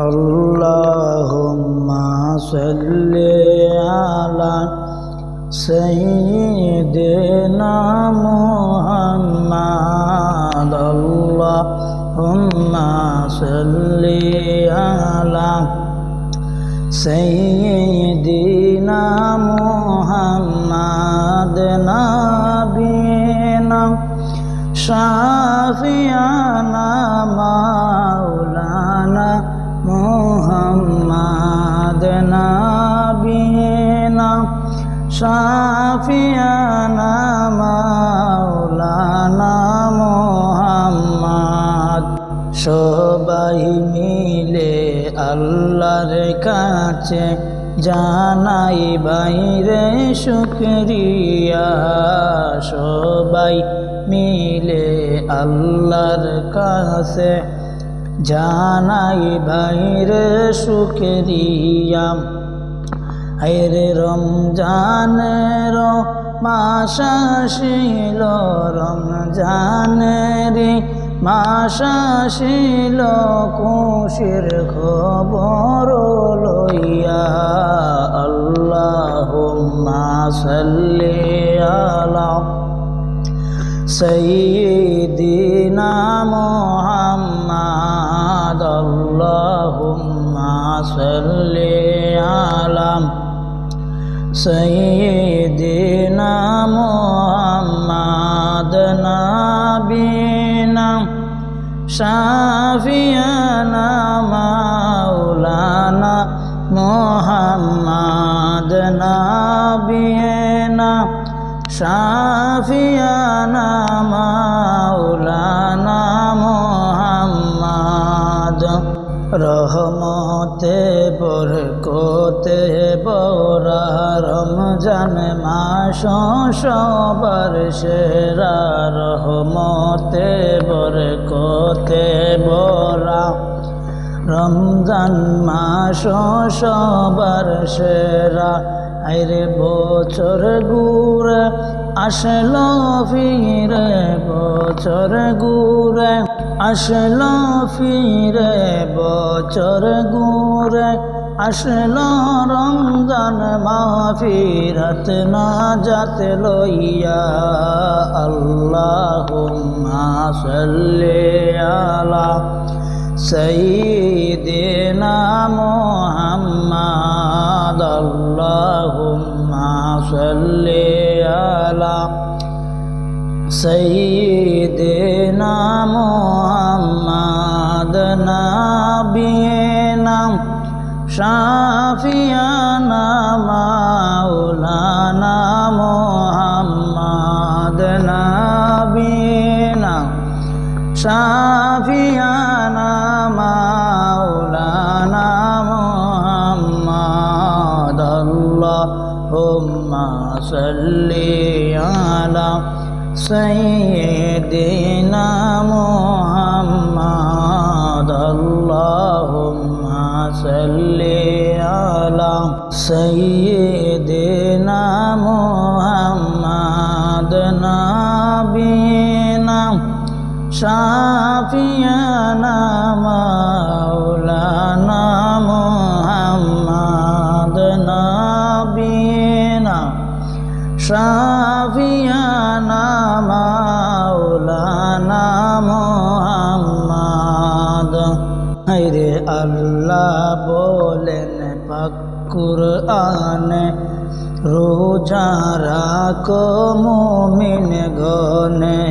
अल्लाहुम्मा सल्ली अला सय्यिदिना मुहम्मद अल्लाहुम्मा सल्ली अला सय्यिदिना मुहम्मद नबीना शाफियाना मौलाना मुहम्मद नबीना शाफियाना मौलाना मुहम्मद। সবাই মিলে আল্লাহর কাছে জানাই বাইরে শুকরিয়া, সবাই মিলে আল্লাহর কাছে জানাই বাইরে শুকরিয়া। হায়রে রমজানের মাস আসিল, রমজানের মাস আসিল, খুশির খবর লইয়া। আল্লাহুম্মা সাল্লি আলা সয়্যিদিনা মুহাম্মদ আল্লাহুম্মা সাল্লি আলা সয়্যিদিনা মুহাম্মদ নবীনা শাফিয়ানা মাওলানা মুহাম্মদ নবীনা শাফিয়ানা মাওলানা মুহাম্মদ। রহমতে বরকতে বরা রমজান মাস সবার সেরা, রহমতে বরকতে বরা রমজান মাস সবার সেরা। আইরে বছর ঘুরে আসলো ফিরে, বছর ঘুরে আসলো ফিরে, বছর ঘুরে আসলো রমজান মাগফিরাত নাজাত লইয়া। আল্লাহুম্মা সাল্লি আলা সয়্যিদিনা মুহাম্মদ আল্লাহুম্মা সাল্লি আলা সয়্যিদিনা মুহাম্মদ নবীনা শাফিয়ানা মাওলানা মুহাম্মদ নবীনা শাফিয়ানা মাওলানা মুহাম্মদ আল্লাহুম্মা সাল্লি আলা সয়্যিদিনা মুহাম্মদ আল্লাহুম্মা সাল্লি আলা সয়্যিদিনা মুহাম্মদ নবীনা শাফিয়ানা মাওলানা মুহাম্মদ নবীনা শাফিয়ানা মাওলানা মুহাম্মদ। হায়রে আল্লাহ বলেন পাক কুরআনে, রোজা রাখো মুমিন গণে।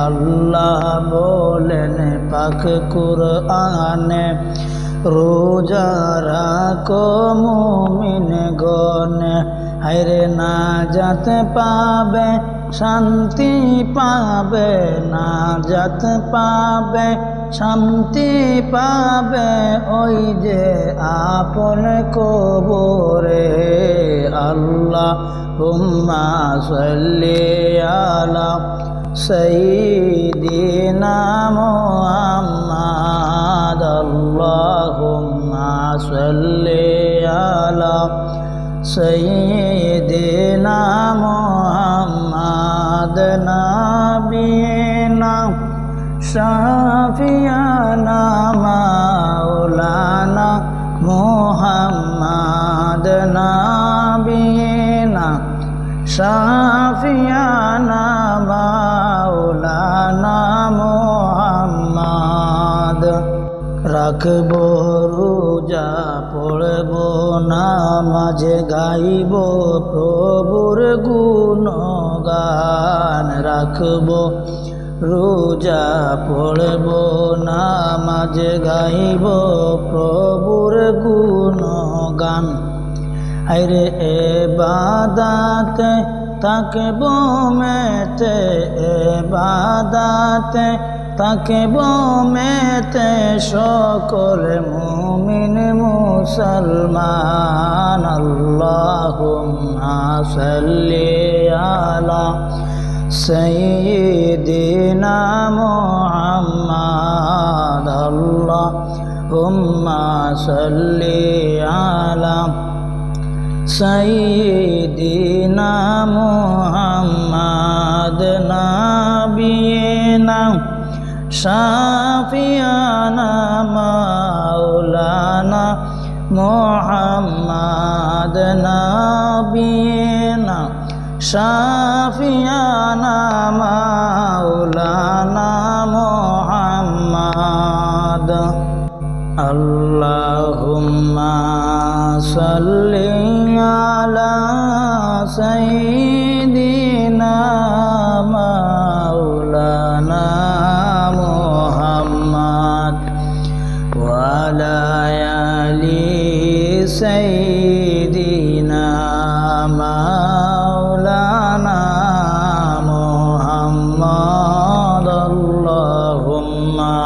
আল্লাহ বলেন পাক কুরআনে, রোজা রাখো মুমিন গণে। হায়রে নাজাত পাবে, শান্তি পাবে, নাজাত পাবে, শান্তি পাবে, ওই যে আপন কবরে। আল্লাহুম্মা সাল্লি আলা সয়্যিদিনা মুহাম্মদ আল্লাহুম্মা সাল্লি আলা সয়্যিদিনা মুহাম্মদ নবীনা শাফিয়ানা মাওলানা শাফিয়ানা মাওলানা মুহাম্মদ। রাখব রোজা পড়ব নামাজে গাইব প্রভুর গুণগান। রাখব রোজা পড়ব নামাজে গাইব প্রভুর গুণগান। আরে এবাদাতে তাকব মেতে, এবাদাতে তাকব মেতে সকল মুমিন মুসলমান। আল্লাহুম্মা সাল্লি আলা সাইয়্যিদিনা মুহাম্মাদ। আল্লাহুম্মা সাল্লি আলা সাইয়্যিদিনা মুহাম্মাদ। নাবিয়িনা শাফিয়ানা মাওলানা মুহাম্মদ। নাবিয়িনা শাফিয়ানা মাওলানা মুহাম্মদ। আল্লাহুম্মা সাল্লি আলা সাইয়্যিদিনা মাওলানা মুহাম্মদ ওয়া আলা আলি সাইয়্যিদিনা মাওলানা মুহাম্মদ। আল্লাহুম্মা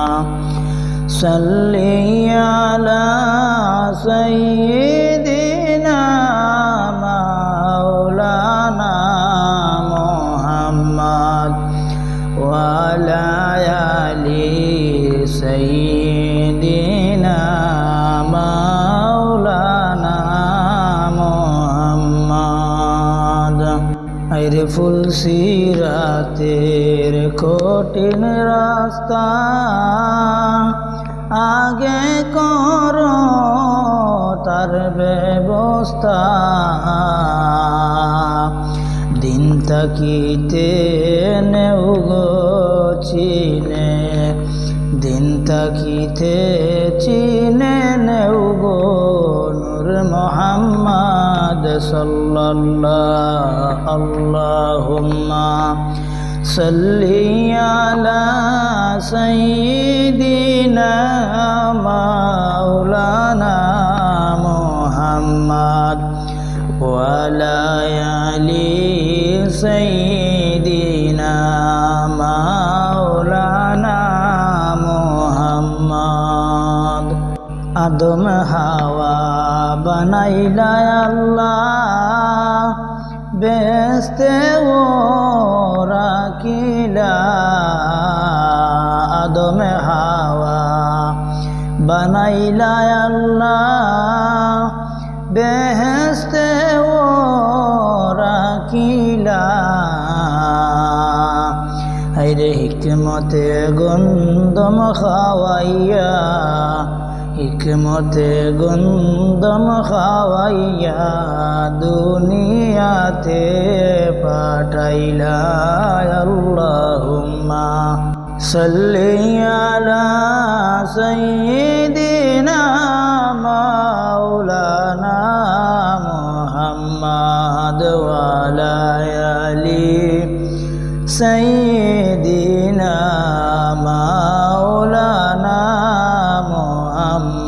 সাল্লি আলা সাইয়্যিদিনা মাওলানা মুহাম্মদ ওয়া আলা আলি সাইয়্যিদিনা মাওলানা মুহাম্মদ। আরে ফুল সিরাতের কঠিন রাস্তা আগে করো তার ব্যবস্থা। দিন তাকিতে নেও গো চিনে, দিন তাকিতে চিনে নেও গো নূর মুহাম্মদ সাল্লাল্লাহু। আল্লাহুম্মা সাল্লি আলা সাইয়্যিদিনা মাওলানা মুহাম্মদ ওয়া আলা আলি সাইয়্যিদিনা মাওলানা মুহাম্মদ। আদম হাওয়া বানাইলা আল্লাহ, বেহেশতে ও রাখিলা। আদম হাওয়া বানাইলা আল্লাহ, বেহেশতে ও রাখিলা। হায়রে হিকমতে গন্ধম খাওয়াইয়া, হিকমতে গন্ধম খাওয়াইয়া দুনিয়াতে পাঠাইলা। আল্লাহুম্মা সাল্লি আলা সাইয়্যিদিনা মাওলানা মুহাম্মদ ওয়া আলা আলি সাইয়্যিদিনা মাওলানা মুহাম্মদ।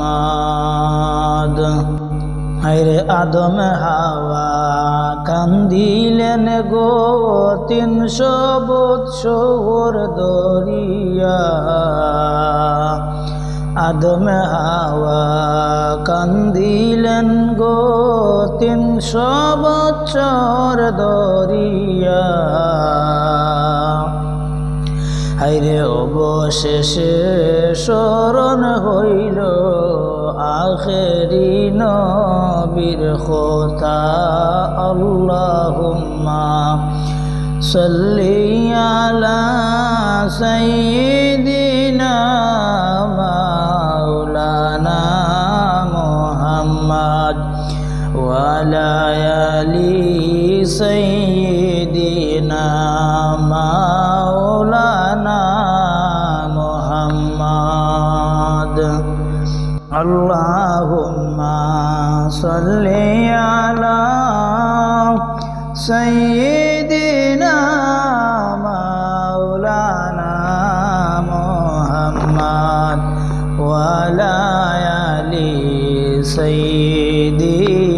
হায়রে আদম হাওয়া কান্দিলেন গো 300 বৎসর দরিয়া। আদম হাওয়া কান্দিলেন গো 300 বৎসর দরিয়া। হায়রে অবশেষে স্মরণ হইল আখেরি নবীর কথা। আল্লাহুম্মা সাল্লি আলা সাইয়্যিদিনা মাওলানা মুহাম্মদ ওয়া আলা আলি সাইয়্যিদিনা সাল্লি আলা সাইয়্যিদিনা মাওলানা মুহাম্মদ ওয়া আলা আলি সাইয়্যিদিনা